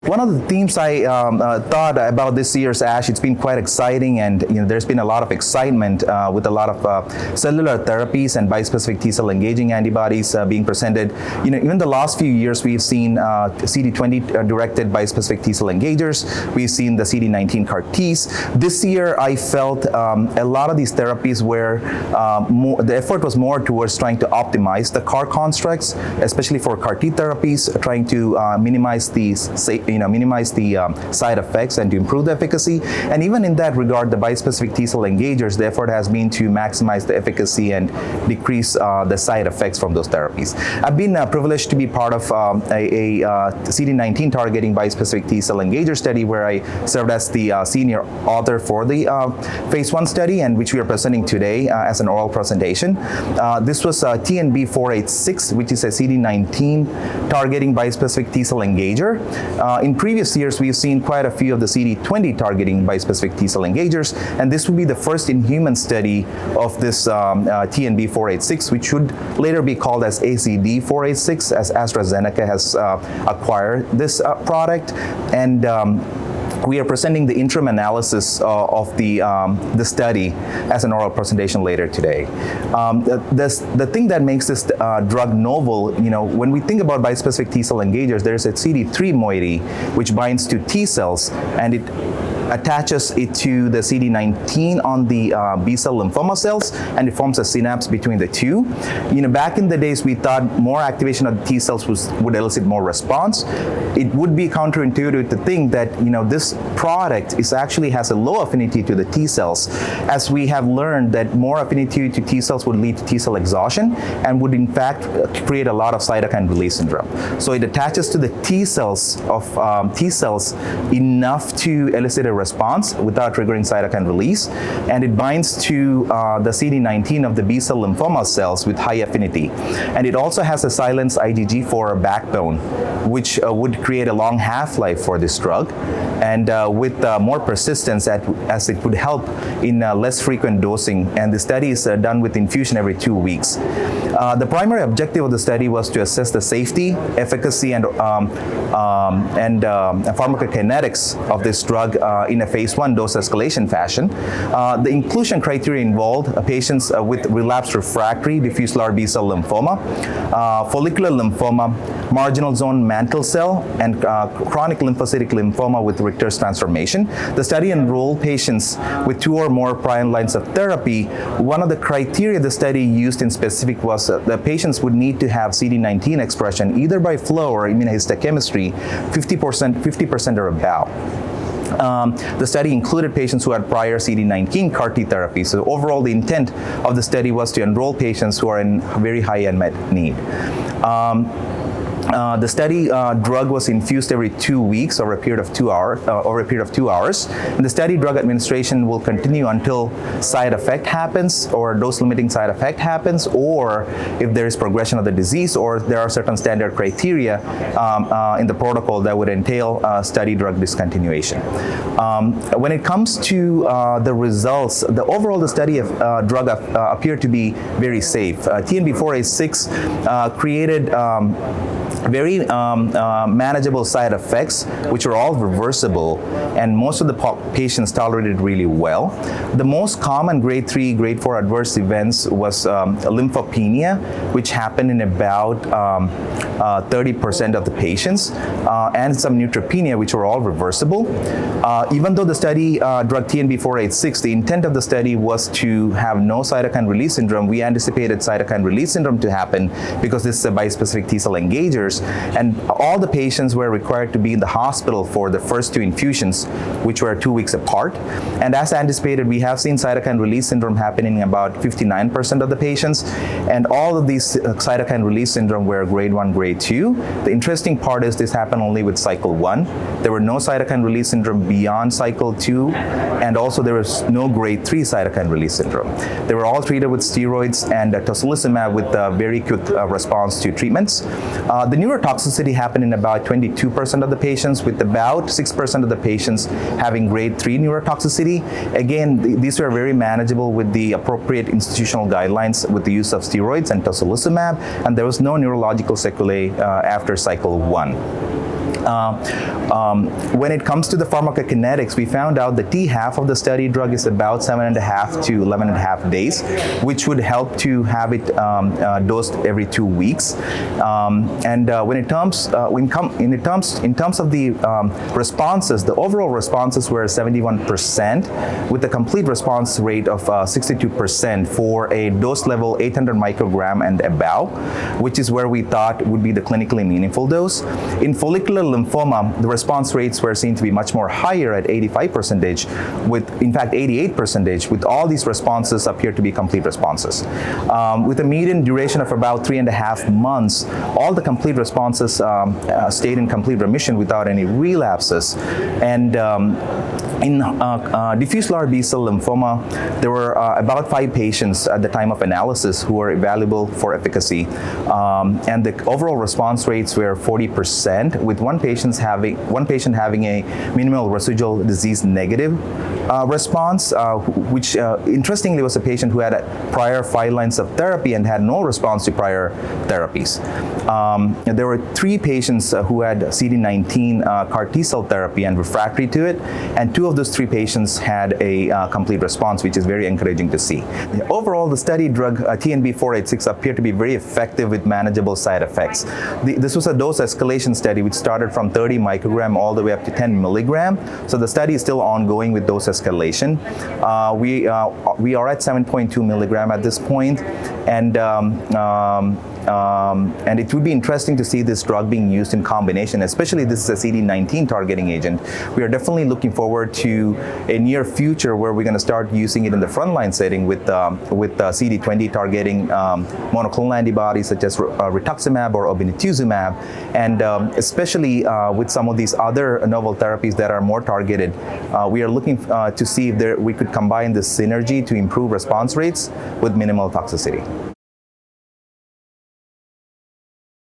One of the themes I thought about this year's ASH, it's been quite exciting, and there's been a lot of excitement with a lot of cellular therapies and bispecific T-cell engaging antibodies being presented. Even the last few years, we've seen CD20 directed bispecific T-cell engagers. We've seen the CD19 CAR Ts. This year, I felt a lot of these therapies were the effort was more towards trying to optimize the CAR constructs, especially for CAR T therapies, trying to minimize these side effects and to improve the efficacy. And even in that regard, the bispecific T-cell engagers, the effort has been to maximize the efficacy and decrease the side effects from those therapies. I've been privileged to be part of a CD19 targeting bispecific T-cell engager study where I served as the senior author for the phase 1 study, and which we are presenting today as an oral presentation. This was TNB-486, which is a CD19 targeting bispecific T-cell engager. In previous years, we've seen quite a few of the CD20 targeting bispecific T-cell engagers, and this will be the first in-human study of this TNB-486, which should later be called as ACD-486, as AstraZeneca has acquired this product. And we are presenting the interim analysis of the study as an oral presentation later today. The thing that makes this drug novel, when we think about bispecific T-cell engagers, there's a CD3 moiety which binds to T cells, and it attaches it to the CD19 on the B-cell lymphoma cells, and it forms a synapse between the two. Back in the days, we thought more activation of the T cells would elicit more response. It would be counterintuitive to think that this product actually has a low affinity to the T cells, as we have learned that more affinity to T cells would lead to T cell exhaustion and would in fact create a lot of cytokine release syndrome. So it attaches to the T cells enough to elicit a response without triggering cytokine release, and it binds to the CD19 of the B-cell lymphoma cells with high affinity. And it also has a silenced IgG4 backbone, which would create a long half-life for this drug, and with more persistence as it would help in less frequent dosing. And the study is done with infusion every 2 weeks. The primary objective of the study was to assess the safety, efficacy, and pharmacokinetics of this drug in a phase 1 dose escalation fashion. The inclusion criteria involved patients with relapsed refractory diffuse large B-cell lymphoma, follicular lymphoma, marginal zone mantle cell, and chronic lymphocytic lymphoma with Richter's transformation. The study enrolled patients with 2 or more prior lines of therapy. One of the criteria the study used in specific was the patients would need to have CD19 expression either by flow or immunohistochemistry 50% or above. The study included patients who had prior CD19 CAR T therapy. So overall, the intent of the study was to enroll patients who are in very high unmet need. The study drug was infused every 2 weeks over a period of 2 hours. And the study drug administration will continue until side effect happens, or dose-limiting side effect happens, or if there is progression of the disease, or there are certain standard criteria in the protocol that would entail study drug discontinuation. When it comes to the results, the study of drug appeared to be very safe. TNB-486 created very manageable side effects, which are all reversible, and most of the patients tolerated really well. The most common grade 3, grade 4 adverse events was lymphopenia, which happened in about 30% of the patients, and some neutropenia, which were all reversible. Even though the study drug TNB-486, the intent of the study was to have no cytokine release syndrome, we anticipated cytokine release syndrome to happen because this is a bispecific T-cell engagers, and all the patients were required to be in the hospital for the first 2 infusions, which were 2 weeks apart. And as anticipated, we have seen cytokine release syndrome happening in about 59% of the patients, and all of these cytokine release syndrome were grade 1, grade 2. The interesting part is this happened only with cycle 1. There were no cytokine release syndrome beyond cycle 2, and also there was no grade 3 cytokine release syndrome. They were all treated with steroids and tocilizumab with very quick response to treatments. The neurotoxicity happened in about 22% of the patients, with about 6% of the patients having grade 3 neurotoxicity. Again, these were very manageable with the appropriate institutional guidelines with the use of steroids and tocilizumab, and there was no neurological sequelae after cycle 1. When it comes to the pharmacokinetics, we found out the T-half of the study drug is about 7.5 to 11.5 days, which would help to have it dosed every 2 weeks. In terms of the responses, the overall responses were 71%, with a complete response rate of 62% for a dose level 800 microgram and above, which is where we thought would be the clinically meaningful dose. In follicular lymphoma, the response rates were seen to be much more higher at 85%, in fact 88%, with all these responses appear to be complete responses. With a median duration of about 3.5 months, all the complete responses stayed in complete remission without any relapses. And in diffuse large B-cell lymphoma, there were about 5 patients at the time of analysis who were evaluable for efficacy. And the overall response rates were 40%, with one patient having a minimal residual disease negative response, which interestingly was a patient who had prior 5 lines of therapy and had no response to prior therapies. There were 3 patients who had CD19 CAR T-cell therapy and refractory to it, and 2 of those 3 patients had a complete response, which is very encouraging to see. Overall, the study drug TNB-486 appeared to be very effective with manageable side effects. This was a dose escalation study which started from 30 microgram all the way up to 10 milligram. So the study is still ongoing with dose escalation. We are at 7.2 milligram at this point, and it would be interesting to see this drug being used in combination, especially this is a CD19 targeting agent. We are definitely looking forward to a near future where we're going to start using it in the frontline setting with CD20 targeting monoclonal antibodies such as rituximab or obinutuzumab, and especially with some of these other novel therapies that are more targeted. We are looking to see if we could combine this synergy to improve response rates with minimal toxicity.